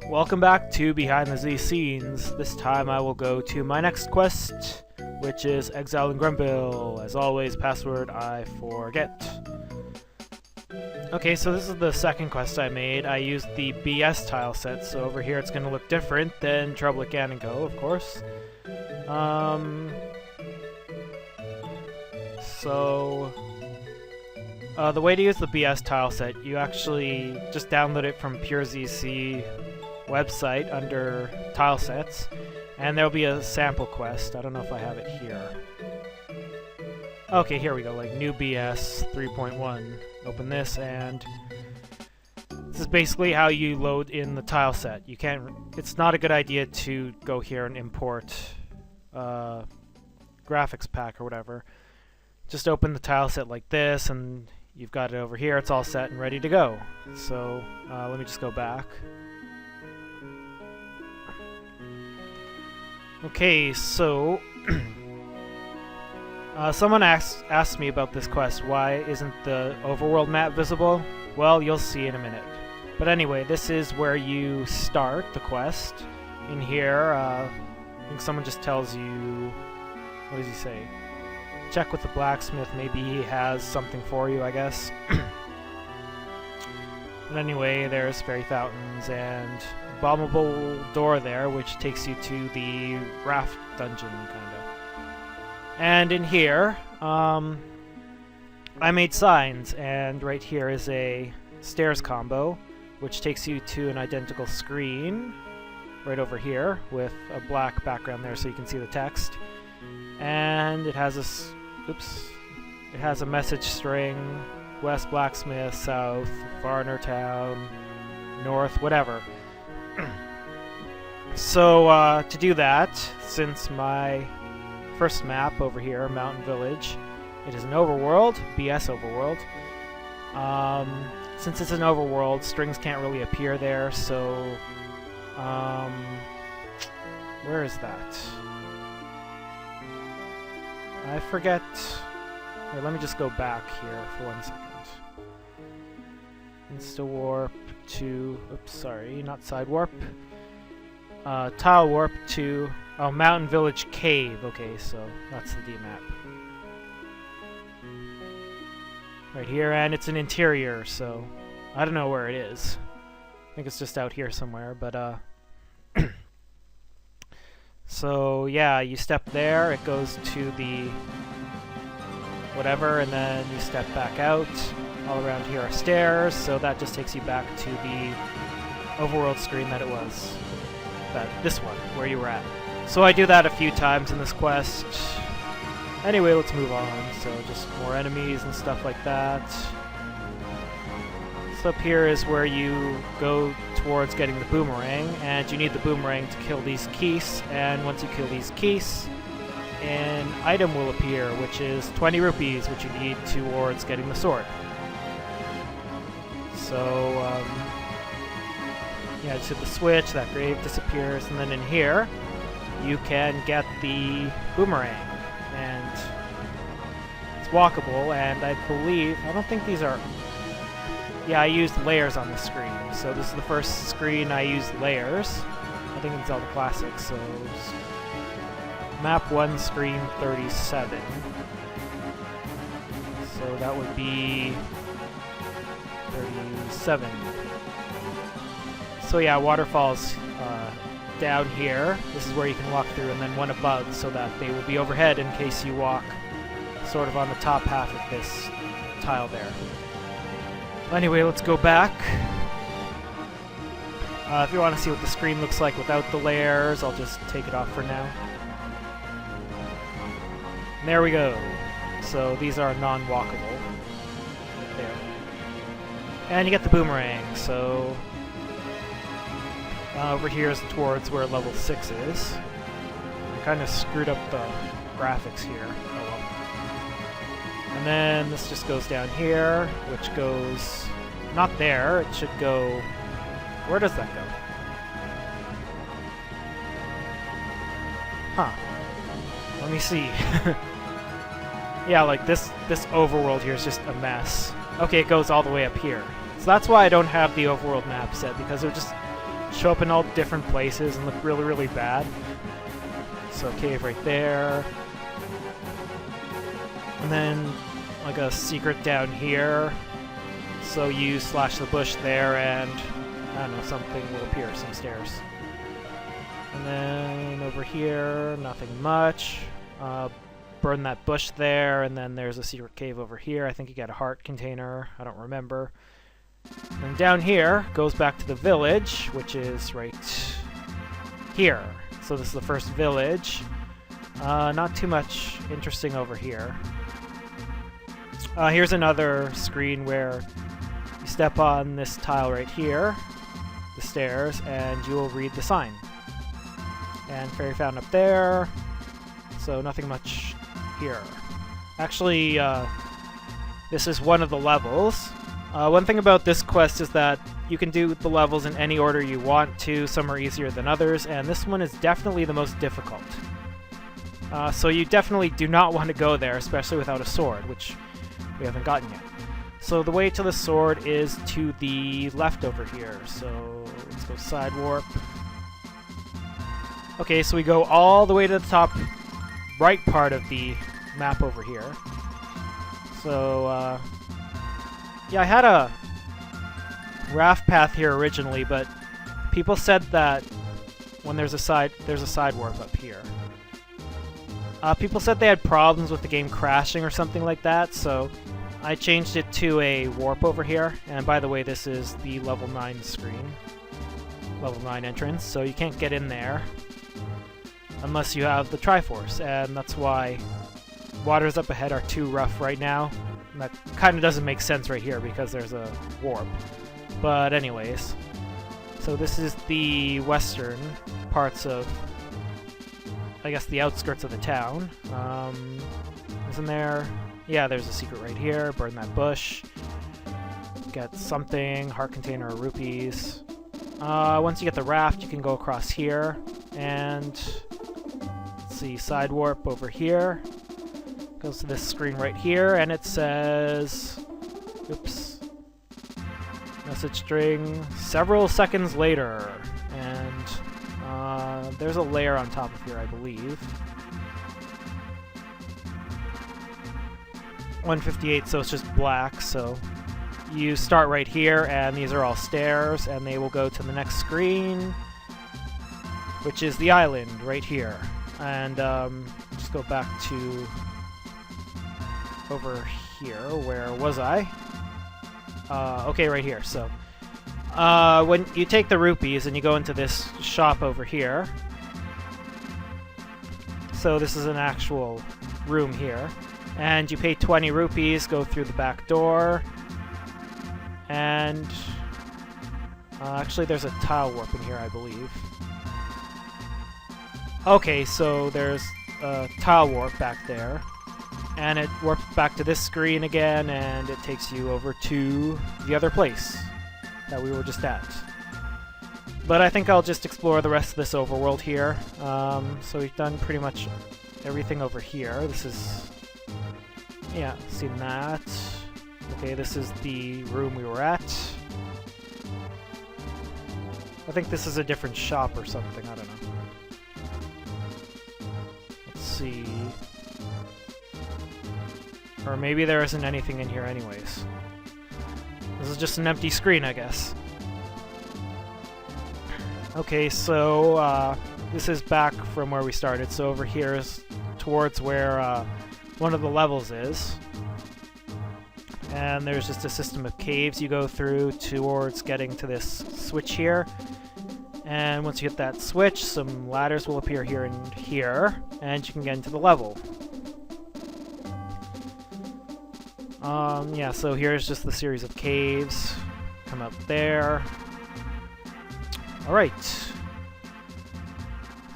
Welcome back to Behind the ZCenes. This time I will go to my next quest, which is Exile in Grumville. As always, password I forget. Okay, so this is the second quest I made. I used the BS tile set, so over here it's going to look different than Trouble at Gan and Go, of course. The way to use the BS tile set, you actually just download it from Pure ZC website under tile sets, and there'll be a sample quest. I don't know if I have it here. Okay, here we go, like new BS 3.1. Open this, and this is basically how you load in the tile set. You can't, it's not a good idea to go here and import graphics pack or whatever. Just open the tile set like this, and you've got it over here. It's all set and ready to go. So let me just go back. Okay, so someone asked me about this quest. Why isn't the overworld map visible? Well, you'll see in a minute. But anyway, this is where you start the quest. In here, I think someone just tells you, what does he say? Check with the blacksmith, maybe he has something for you, I guess. But anyway, there's fairy fountains and bombable door there, which takes you to the raft dungeon, kinda. And in here, I made signs, and right here is a stairs combo, which takes you to an identical screen, right over here, with a black background there so you can see the text. And it has it has a message string, west blacksmith, south, foreigner town, north, whatever. So, to do that, since my first map over here, Mountain Village, it is an overworld, BS overworld. Since it's an overworld, strings can't really appear there, so, where is that? I forget. Here, let me just go back here for 1 second. Insta warp to, oops, sorry, not side warp. Tile warp to, oh, Mountain Village Cave. Okay, so that's the D map. Right here, and it's an interior, so I don't know where it is. I think it's just out here somewhere, but so yeah, you step there, it goes to the whatever, and then you step back out. All around here are stairs, so that just takes you back to the overworld screen that it was. This one, where you were at. So I do that a few times in this quest. Anyway, let's move on. So just more enemies and stuff like that. So up here is where you go towards getting the boomerang, and you need the boomerang to kill these keys, and once you kill these keys, an item will appear, which is 20 rupees, which you need towards getting the sword. So, yeah, just hit the switch, that grave disappears, and then in here, you can get the boomerang, and it's walkable, and I believe, I don't think these are, yeah, I used layers on the screen, so this is the first screen I used layers, I think in Zelda Classic, so map 1, screen 37, so that would be 37. So yeah, waterfalls down here. This is where you can walk through, and then one above, so that they will be overhead in case you walk sort of on the top half of this tile there. Anyway, let's go back. If you want to see what the screen looks like without the layers, I'll just take it off for now. And there we go. So these are non-walkable. There. And you get the boomerang, so over here is towards where level 6 is. I kind of screwed up the graphics here. Oh well. And then this just goes down here, which goes not there, it should go, where does that go? Huh. Let me see. Yeah, like this overworld here is just a mess. Okay, it goes all the way up here. So that's why I don't have the overworld map set, because it would just show up in all different places and look really, really bad. So cave right there. And then like a secret down here. So you slash the bush there and I don't know, something will appear, some stairs. And then over here, nothing much. Burn that bush there, and then there's a secret cave over here. I think you get a heart container. I don't remember. And down here goes back to the village, which is right here. So this is the first village. Not too much interesting over here. Here's another screen where you step on this tile right here, the stairs, and you will read the sign. And fairy fountain up there. So nothing much here. Actually, this is one of the levels. One thing about this quest is that you can do the levels in any order you want to. Some are easier than others, and this one is definitely the most difficult. So you definitely do not want to go there, especially without a sword, which we haven't gotten yet. So the way to the sword is to the left over here. So let's go side warp. Okay, so we go all the way to the top right part of the map over here. So, yeah, I had a raft path here originally, but people said that when there's a side warp up here. People said they had problems with the game crashing or something like that, so I changed it to a warp over here. And by the way, this is the level 9 screen. Level 9 entrance, so you can't get in there unless you have the Triforce, and that's why waters up ahead are too rough right now. And that kind of doesn't make sense right here because there's a warp. But anyways, so this is the western parts of, I guess, the outskirts of the town. Isn't there? Yeah, there's a secret right here. Burn that bush. Get something, heart container or rupees. Once you get the raft, you can go across here, and let's see, side warp over here. Goes to this screen right here, and it says, oops, message string, several seconds later, and there's a layer on top of here, I believe. 158, so it's just black, so you start right here, and these are all stairs, and they will go to the next screen, which is the island right here. And just go back to over here. Where was I? Okay, right here. So when you take the rupees and you go into this shop over here, so this is an actual room here, and you pay 20 rupees, go through the back door, and actually there's a tile warp in here, I believe. Okay, so there's a tile warp back there, and it warps back to this screen again, and it takes you over to the other place that we were just at. But I think I'll just explore the rest of this overworld here. So we've done pretty much everything over here. This is, yeah, seen that. Okay, this is the room we were at. I think this is a different shop or something, I don't know. Let's see. Or maybe there isn't anything in here anyways. This is just an empty screen, I guess. Okay, so this is back from where we started. So over here is towards where one of the levels is. And there's just a system of caves you go through towards getting to this switch here. And once you hit that switch, some ladders will appear here and here, and you can get into the level. Yeah, so here's just the series of caves. Come up there. Alright.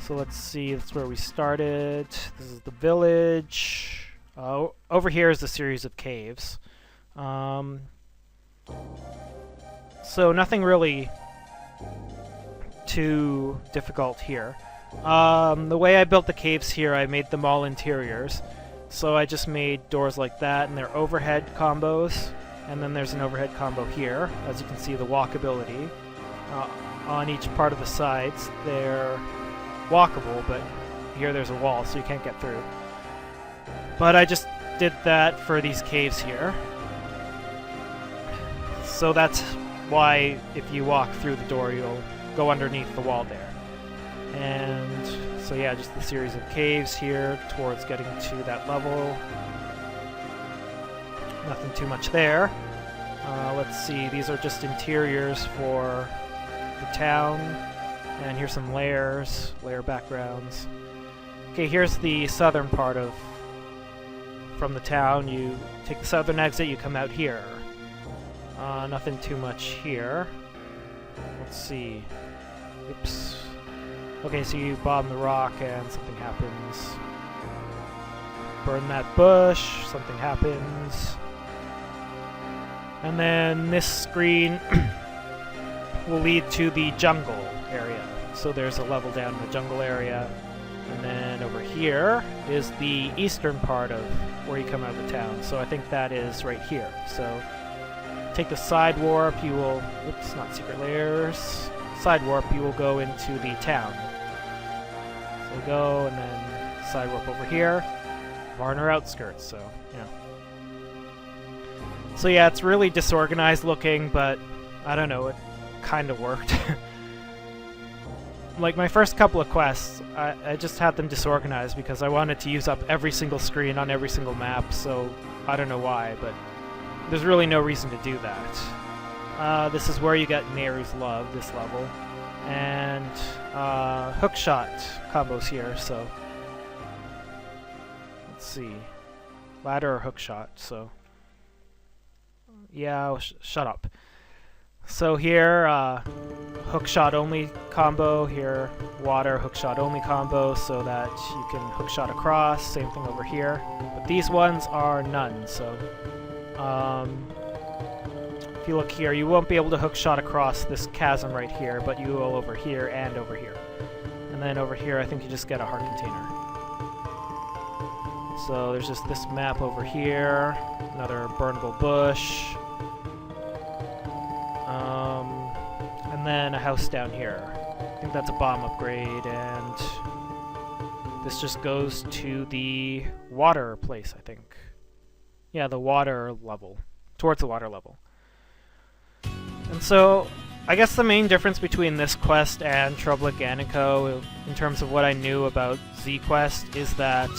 So let's see, that's where we started. This is the village. Over here is the series of caves. So nothing really too difficult here. The way I built the caves here, I made them all interiors. So I just made doors like that, and they're overhead combos. And then there's an overhead combo here. As you can see, the walkability. on each part of the sides. They're walkable, but here there's a wall, so you can't get through. But I just did that for these caves here. So that's why if you walk through the door, you'll go underneath the wall there. And so yeah, just a series of caves here towards getting to that level. Nothing too much there. Let's see, these are just interiors for the town. And here's some layers, layer backgrounds. Okay, here's the southern part of from the town. You take the southern exit, you come out here. Nothing too much here. Let's see. Oops. Okay, so you bomb the rock and something happens. Burn that bush, something happens. And then this screen will lead to the jungle area. So there's a level down in the jungle area. And then over here is the eastern part of where you come out of the town. So I think that is right here. So take the side warp, you will... Oops, not secret layers. Side warp, you will go into the town. So go, and then side warp over here. Varner outskirts, so, yeah. So yeah, it's really disorganized looking, but I don't know, it kind of worked. Like, my first couple of quests, I just had them disorganized because I wanted to use up every single screen on every single map, so I don't know why, but there's really no reason to do that. This is where you get Nehru's Love, this level, and hookshot combos here, so let's see. Ladder or hookshot, so yeah, shut up. So here, hookshot only combo, here water hookshot only combo so that you can hookshot across, same thing over here. But these ones are none, so if you look here, you won't be able to hookshot across this chasm right here, but you will over here and over here. And then over here, I think you just get a heart container. So there's just this map over here, another burnable bush, and then a house down here. I think that's a bomb upgrade, and this just goes to the water place, I think. Yeah, the water level, towards the water level. And so, I guess the main difference between this quest and Trouble at Ganico, in terms of what I knew about Zquest, is that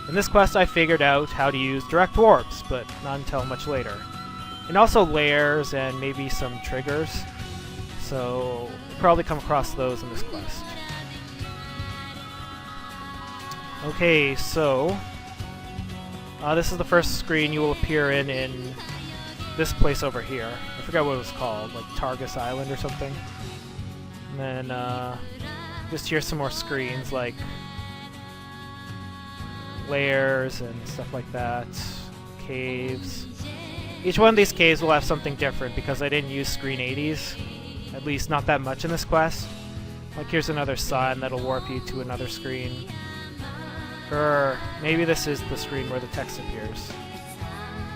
in this quest I figured out how to use direct warps, but not until much later. And also layers and maybe some triggers, so you'll probably come across those in this quest. Okay, so this is the first screen you will appear in this place over here. I forgot what it was called, like Targus Island or something. And then just here's some more screens, like layers and stuff like that. Caves. Each one of these caves will have something different because I didn't use screen 80s. At least not that much in this quest. Like here's another sign that'll warp you to another screen. Or maybe this is the screen where the text appears.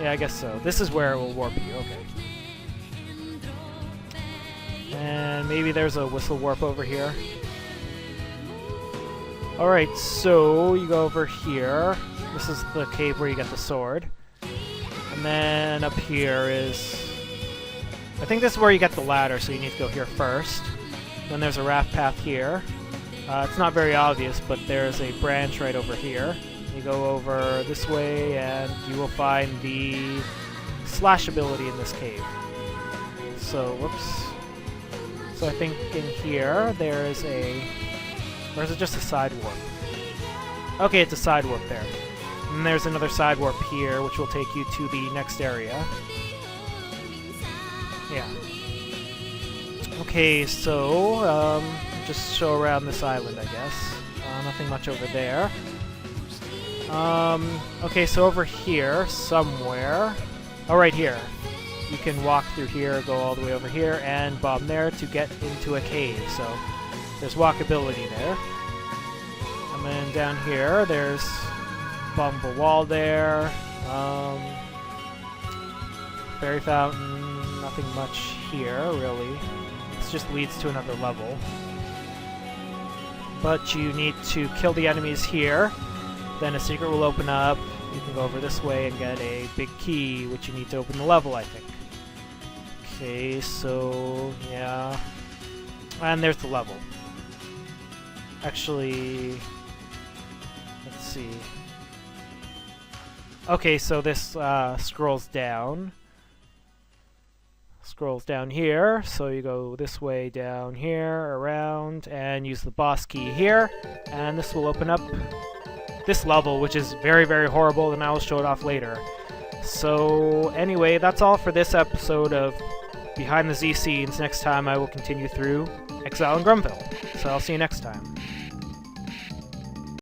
Yeah, I guess so. This is where it will warp you, okay. And maybe there's a whistle warp over here. Alright, so you go over here. This is the cave where you get the sword. And then up here is... I think this is where you get the ladder, so you need to go here first. Then there's a raft path here. It's not very obvious, but there's a branch right over here. You go over this way, and you will find the slash ability in this cave. So, whoops. So I think in here, there is a... Or is it just a side warp? Okay, it's a side warp there. And there's another side warp here, which will take you to the next area. Yeah. Okay, so, just show around this island, I guess. Nothing much over there. Okay, so over here, somewhere... Oh, right here. You can walk through here, go all the way over here, and bomb there to get into a cave, so there's walkability there. And then down here, there's bombable wall there. Fairy fountain, nothing much here, really. It's just leads to another level. But you need to kill the enemies here. Then a secret will open up. You can go over this way and get a big key, which you need to open the level, I think. Okay, so yeah. And there's the level. Actually, let's see. Okay, so this scrolls down. Scrolls down here, so you go this way, down here, around, and use the boss key here, and this will open up this level, which is very, very horrible, and I will show it off later. So anyway, that's all for this episode of Behind the ZCenes. Next time I will continue through Exile and Grumville. So I'll see you next time.